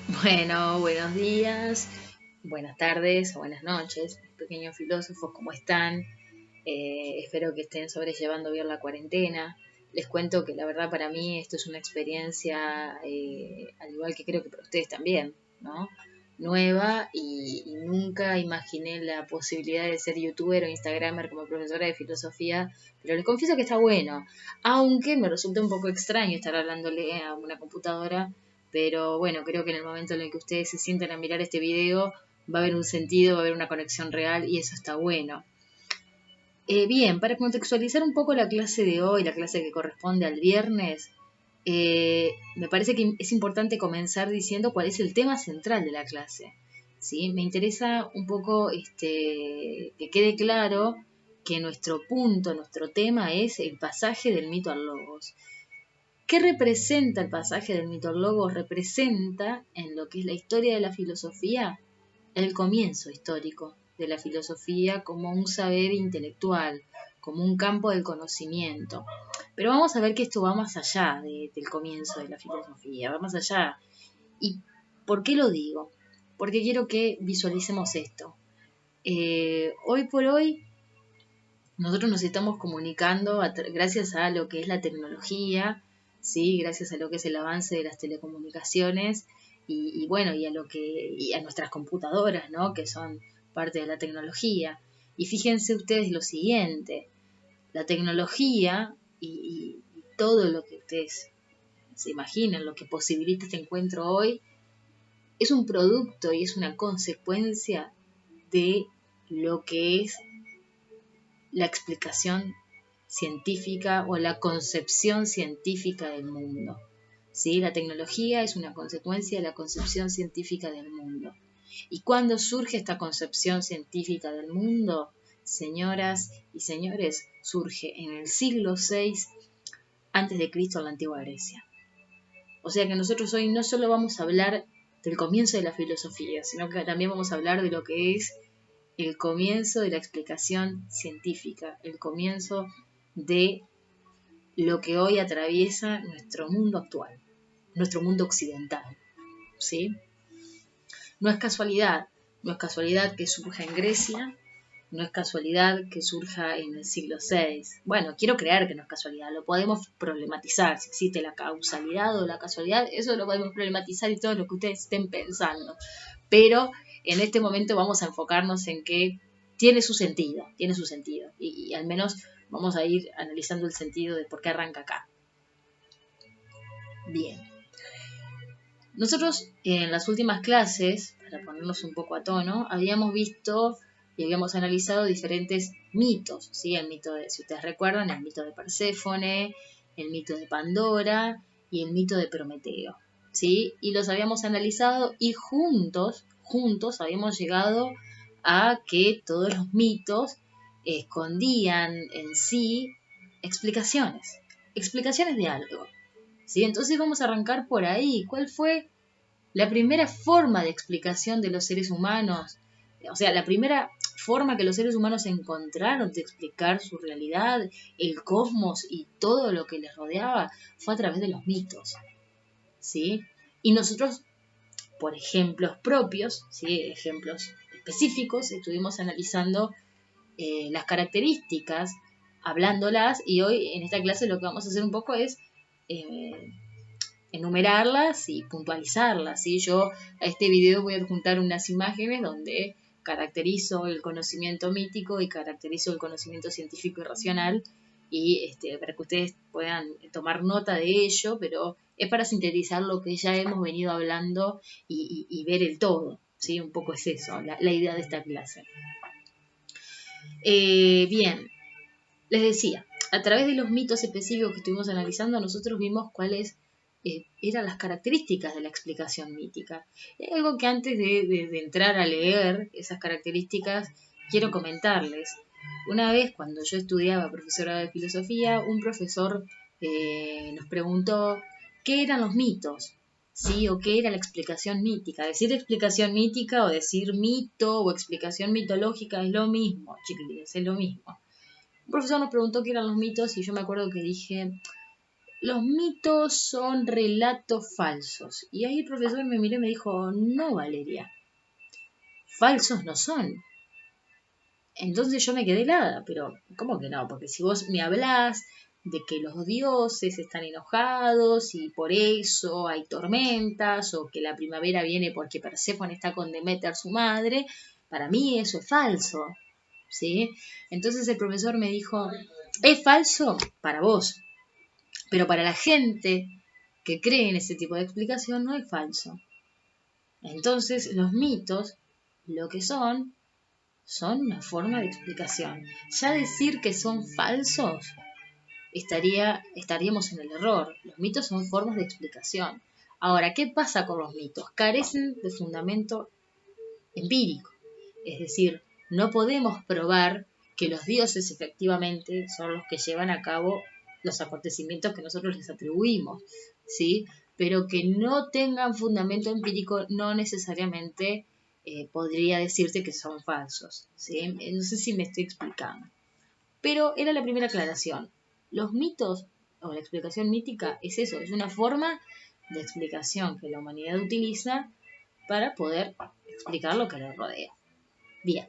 Bueno, buenos días, buenas tardes o buenas noches, mis pequeños filósofos, ¿cómo están? Espero que estén sobrellevando bien la cuarentena. Les cuento que la verdad para mí esto es una experiencia, al igual que creo que para ustedes también, ¿no? Nueva y nunca imaginé la posibilidad de ser youtuber o instagramer como profesora de filosofía, pero les confieso que está bueno, aunque me resulta un poco extraño estar hablándole a una computadora, pero bueno, creo que en el momento en el que ustedes se sienten a mirar este video va a haber un sentido, va a haber una conexión real y eso está bueno. Bien, para contextualizar un poco la clase de hoy, la clase que corresponde al viernes, me parece que es importante comenzar diciendo cuál es el tema central de la clase. ¿Sí? Me interesa un poco que quede claro que nuestro punto, nuestro tema es el pasaje del mito al logos. ¿Qué representa el pasaje del mito al logos? Representa en lo que es la historia de la filosofía el comienzo histórico de la filosofía como un saber intelectual, como un campo del conocimiento. Pero vamos a ver que esto va más allá del comienzo de la filosofía, va más allá. ¿Y por qué lo digo? Porque quiero que visualicemos esto. Hoy por hoy nosotros nos estamos comunicando gracias a lo que es la tecnología, ¿sí? Gracias a lo que es el avance de las telecomunicaciones y bueno, y a nuestras computadoras, ¿no? Que son parte de la tecnología. Y fíjense ustedes lo siguiente, la tecnología y todo lo que ustedes se imaginan, lo que posibilita este encuentro hoy, es un producto y es una consecuencia de lo que es la explicación científica o la concepción científica del mundo. ¿Sí? La tecnología es una consecuencia de la concepción científica del mundo. ¿Y cuándo surge esta concepción científica del mundo? Señoras y señores, surge en el siglo VI antes de Cristo en la antigua Grecia. O sea que nosotros hoy no solo vamos a hablar del comienzo de la filosofía, sino que también vamos a hablar de lo que es el comienzo de la explicación científica, el comienzo de lo que hoy atraviesa nuestro mundo actual, nuestro mundo occidental, ¿sí? No es casualidad, no es casualidad que surja en Grecia, no es casualidad que surja en el siglo VI. Bueno, quiero creer que no es casualidad, lo podemos problematizar, si existe la causalidad o la casualidad, eso lo podemos problematizar y todo lo que ustedes estén pensando. Pero en este momento vamos a enfocarnos en que tiene su sentido, y al menos vamos a ir analizando el sentido de por qué arranca acá. Bien. Nosotros en las últimas clases, para ponernos un poco a tono, habíamos visto y habíamos analizado diferentes mitos, ¿sí? El mito de, si ustedes recuerdan, el mito de Perséfone, el mito de Pandora y el mito de Prometeo, ¿sí? Y los habíamos analizado y juntos habíamos llegado a que todos los mitos escondían en sí explicaciones de algo. ¿Sí? Entonces vamos a arrancar por ahí. ¿Cuál fue la primera forma de explicación de los seres humanos? O sea, la primera forma que los seres humanos encontraron de explicar su realidad, el cosmos y todo lo que les rodeaba fue a través de los mitos. ¿Sí? Y nosotros, por ejemplos propios, ¿sí? Ejemplos específicos, estuvimos analizando las características, hablándolas, y hoy en esta clase lo que vamos a hacer un poco es eh, enumerarlas y puntualizarlas, ¿sí? Yo a este video voy a adjuntar unas imágenes donde caracterizo el conocimiento mítico y caracterizo el conocimiento científico y racional, y para que ustedes puedan tomar nota de ello, pero es para sintetizar lo que ya hemos venido hablando y ver el todo, ¿sí? Un poco es eso, la idea de esta clase. Bien, les decía, a través de los mitos específicos que estuvimos analizando, nosotros vimos cuáles eran las características de la explicación mítica. Y algo que antes de entrar a leer esas características, quiero comentarles. Una vez, cuando yo estudiaba profesora de filosofía, un profesor nos preguntó qué eran los mitos, ¿sí? O qué era la explicación mítica. Decir explicación mítica o decir mito o explicación mitológica es lo mismo, chiquilines, es lo mismo. Un profesor nos preguntó qué eran los mitos y yo me acuerdo que dije, los mitos son relatos falsos. Y ahí el profesor me miró y me dijo, no, Valeria, falsos no son. Entonces yo me quedé helada, pero ¿cómo que no? Porque si vos me hablás de que los dioses están enojados y por eso hay tormentas, o que la primavera viene porque Perséfone está con Deméter, su madre, para mí eso es falso, ¿sí? Entonces el profesor me dijo, es falso para vos, pero para la gente que cree en ese tipo de explicación no es falso. Entonces los mitos, lo que son una forma de explicación. Ya decir que son falsos, estaríamos en el error. Los mitos son formas de explicación. Ahora, ¿qué pasa con los mitos? Carecen de fundamento empírico. Es decir, no podemos probar que los dioses efectivamente son los que llevan a cabo los acontecimientos que nosotros les atribuimos, ¿sí? Pero que no tengan fundamento empírico no necesariamente podría decirte que son falsos, ¿sí? No sé si me estoy explicando. Pero era la primera aclaración. Los mitos o la explicación mítica es eso, es una forma de explicación que la humanidad utiliza para poder explicar lo que le rodea. Bien,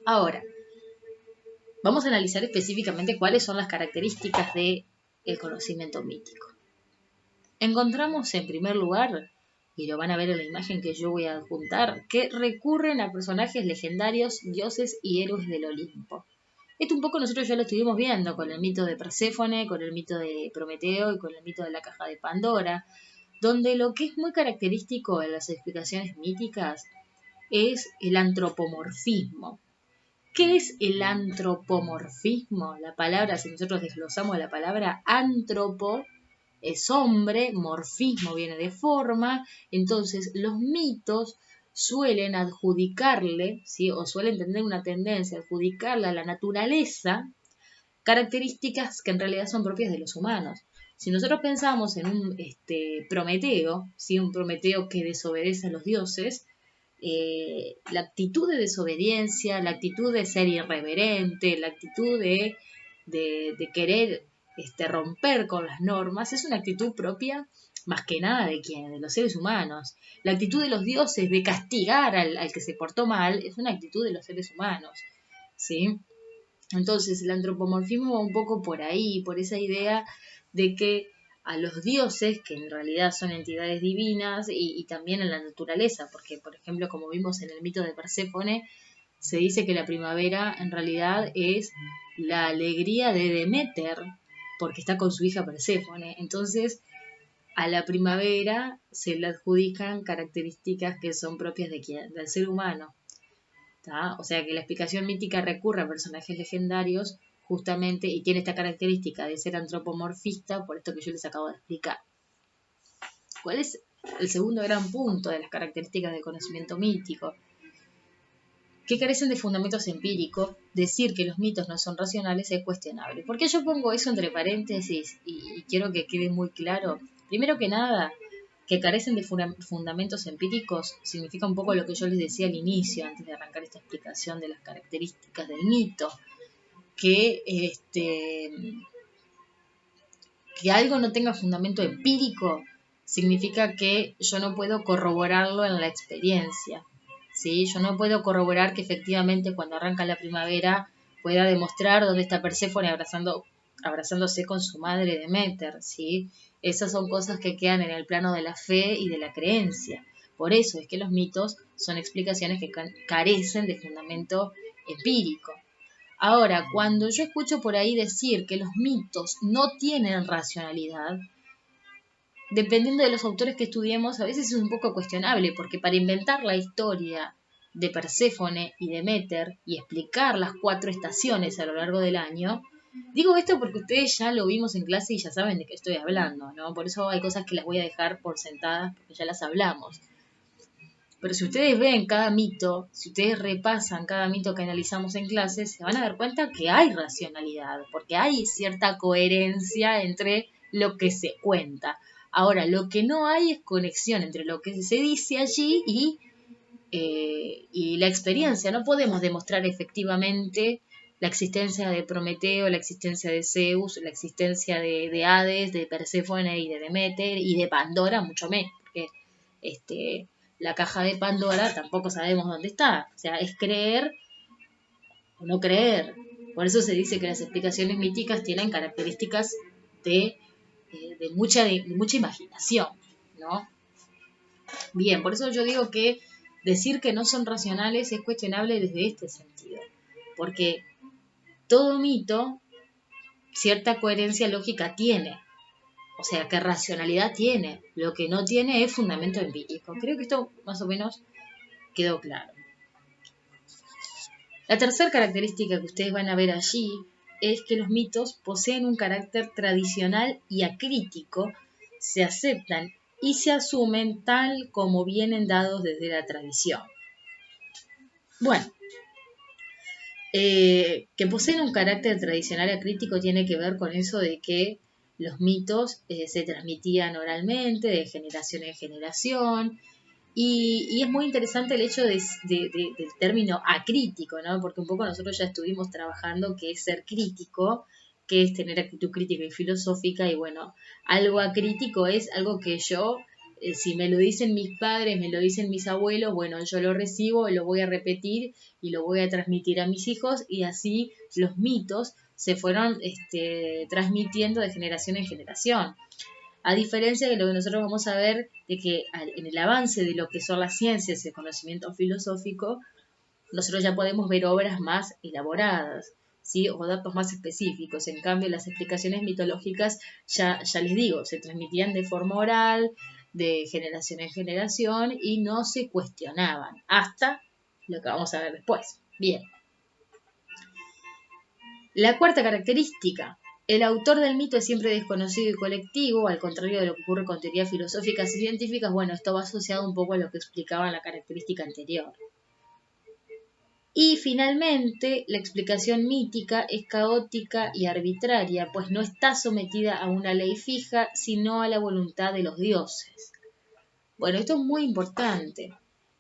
ahora vamos a analizar específicamente cuáles son las características del conocimiento mítico. Encontramos en primer lugar, y lo van a ver en la imagen que yo voy a adjuntar, que recurren a personajes legendarios, dioses y héroes del Olimpo. Esto un poco nosotros ya lo estuvimos viendo con el mito de Perséfone, con el mito de Prometeo y con el mito de la caja de Pandora, donde lo que es muy característico en las explicaciones míticas es el antropomorfismo. ¿Qué es el antropomorfismo? La palabra, si nosotros desglosamos la palabra antropo, es hombre, morfismo viene de forma, entonces los mitos suelen adjudicarle, ¿sí? O suelen tener una tendencia a adjudicarle a la naturaleza características que en realidad son propias de los humanos. Si nosotros pensamos en un Prometeo, ¿sí? Un Prometeo que desobedece a los dioses, la actitud de desobediencia, la actitud de ser irreverente, la actitud de querer romper con las normas, es una actitud propia más que nada de quién, de los seres humanos. La actitud de los dioses de castigar al que se portó mal es una actitud de los seres humanos, ¿sí? Entonces el antropomorfismo va un poco por ahí, por esa idea de que a los dioses, que en realidad son entidades divinas, y también en la naturaleza, porque por ejemplo, como vimos en el mito de Perséfone, se dice que la primavera en realidad es la alegría de Deméter, porque está con su hija Perséfone. Entonces, a la primavera se le adjudican características que son propias de quién, del ser humano. ¿Tá? O sea que la explicación mítica recurre a personajes legendarios justamente y tiene esta característica de ser antropomorfista por esto que yo les acabo de explicar. ¿Cuál es el segundo gran punto de las características del conocimiento mítico? Que carecen de fundamentos empíricos. Decir que los mitos no son racionales es cuestionable. ¿Por qué yo pongo eso entre paréntesis y quiero que quede muy claro? Primero que nada, que carecen de fundamentos empíricos significa un poco lo que yo les decía al inicio, antes de arrancar esta explicación de las características del mito, que algo no tenga fundamento empírico significa que yo no puedo corroborarlo en la experiencia, ¿sí? Yo no puedo corroborar que efectivamente cuando arranca la primavera pueda demostrar dónde está Perséfone abrazándose con su madre Deméter, ¿sí? Esas son cosas que quedan en el plano de la fe y de la creencia. Por eso es que los mitos son explicaciones que carecen de fundamento empírico. Ahora, cuando yo escucho por ahí decir que los mitos no tienen racionalidad, dependiendo de los autores que estudiemos, a veces es un poco cuestionable, porque para inventar la historia de Perséfone y Deméter y explicar las 4 estaciones a lo largo del año, digo esto porque ustedes ya lo vimos en clase y ya saben de qué estoy hablando, ¿no? Por eso hay cosas que las voy a dejar por sentadas porque ya las hablamos. Pero si ustedes ven cada mito, si ustedes repasan cada mito que analizamos en clase, se van a dar cuenta que hay racionalidad, porque hay cierta coherencia entre lo que se cuenta. Ahora, lo que no hay es conexión entre lo que se dice allí y la experiencia. No podemos demostrar efectivamente la existencia de Prometeo, la existencia de Zeus, la existencia de Hades, de Perséfone y de Deméter y de Pandora, mucho menos, porque la caja de Pandora tampoco sabemos dónde está. O sea, es creer o no creer. Por eso se dice que las explicaciones míticas tienen características de mucha imaginación, ¿no? Bien, por eso yo digo que decir que no son racionales es cuestionable desde este sentido, porque todo mito cierta coherencia lógica tiene, o sea, qué racionalidad tiene, lo que no tiene es fundamento empírico. Creo que esto más o menos quedó claro. La tercera característica que ustedes van a ver allí es que los mitos poseen un carácter tradicional y acrítico, se aceptan y se asumen tal como vienen dados desde la tradición. Bueno, que poseen un carácter tradicional y acrítico tiene que ver con eso de que los mitos se transmitían oralmente de generación en generación. Y es muy interesante el hecho del término acrítico, ¿no? Porque un poco nosotros ya estuvimos trabajando qué es ser crítico, qué es tener actitud crítica y filosófica, y bueno, algo acrítico es algo que yo, si me lo dicen mis padres, me lo dicen mis abuelos, bueno, yo lo recibo, lo voy a repetir y lo voy a transmitir a mis hijos, y así los mitos se fueron transmitiendo de generación en generación. A diferencia de lo que nosotros vamos a ver, de que en el avance de lo que son las ciencias y el conocimiento filosófico, nosotros ya podemos ver obras más elaboradas, ¿sí? O datos más específicos. En cambio, las explicaciones mitológicas, ya les digo, se transmitían de forma oral, de generación en generación, y no se cuestionaban, hasta lo que vamos a ver después. Bien. La cuarta característica. El autor del mito es siempre desconocido y colectivo, al contrario de lo que ocurre con teorías filosóficas y científicas. Bueno, esto va asociado un poco a lo que explicaba en la característica anterior. Y finalmente, la explicación mítica es caótica y arbitraria, pues no está sometida a una ley fija, sino a la voluntad de los dioses. Bueno, esto es muy importante.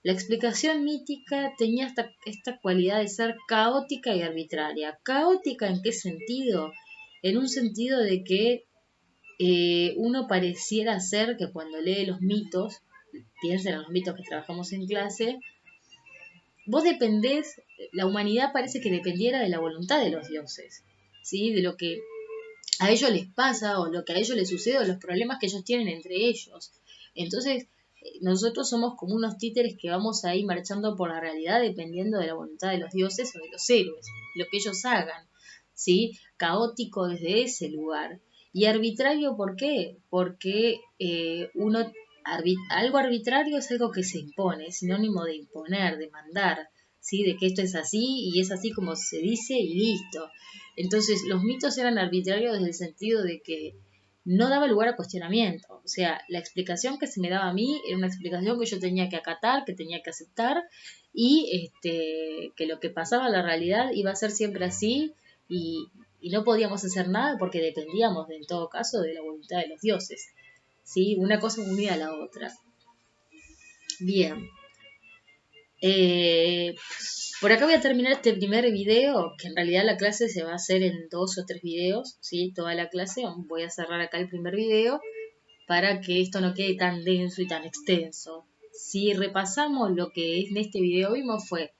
La explicación mítica tenía esta cualidad de ser caótica y arbitraria. ¿Caótica en qué sentido? En un sentido de que uno pareciera ser que cuando lee los mitos, piensen en los mitos que trabajamos en clase, vos dependés, la humanidad parece que dependiera de la voluntad de los dioses, ¿sí? De lo que a ellos les pasa o lo que a ellos les sucede o los problemas que ellos tienen entre ellos. Entonces, nosotros somos como unos títeres que vamos ahí marchando por la realidad dependiendo de la voluntad de los dioses o de los héroes, lo que ellos hagan, ¿sí? Caótico desde ese lugar. Y arbitrario, ¿por qué? Porque algo arbitrario es algo que se impone, es sinónimo de imponer, de mandar, ¿sí? De que esto es así y es así como se dice y listo. Entonces, los mitos eran arbitrarios desde el sentido de que no daba lugar a cuestionamiento. O sea, la explicación que se me daba a mí era una explicación que yo tenía que acatar, que tenía que aceptar, y que lo que pasaba en la realidad iba a ser siempre así, y no podíamos hacer nada porque dependíamos, en todo caso, de la voluntad de los dioses. ¿Sí? Una cosa unida a la otra. Bien. Por acá voy a terminar este primer video, que en realidad la clase se va a hacer en 2 o 3 videos, ¿sí? Toda la clase. Voy a cerrar acá el primer video para que esto no quede tan denso y tan extenso. Si repasamos lo que en este video vimos fue,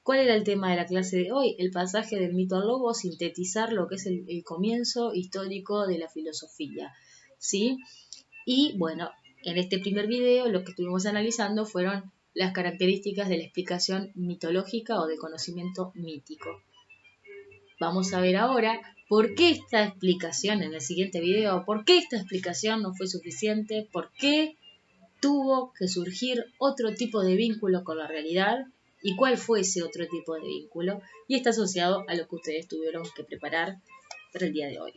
¿cuál era el tema de la clase de hoy? El pasaje del mito al lobo, sintetizar lo que es el comienzo histórico de la filosofía, ¿sí? Y bueno, en este primer video lo que estuvimos analizando fueron las características de la explicación mitológica o del conocimiento mítico. Vamos a ver ahora por qué esta explicación en el siguiente video, por qué esta explicación no fue suficiente, por qué tuvo que surgir otro tipo de vínculo con la realidad y cuál fue ese otro tipo de vínculo, y está asociado a lo que ustedes tuvieron que preparar para el día de hoy.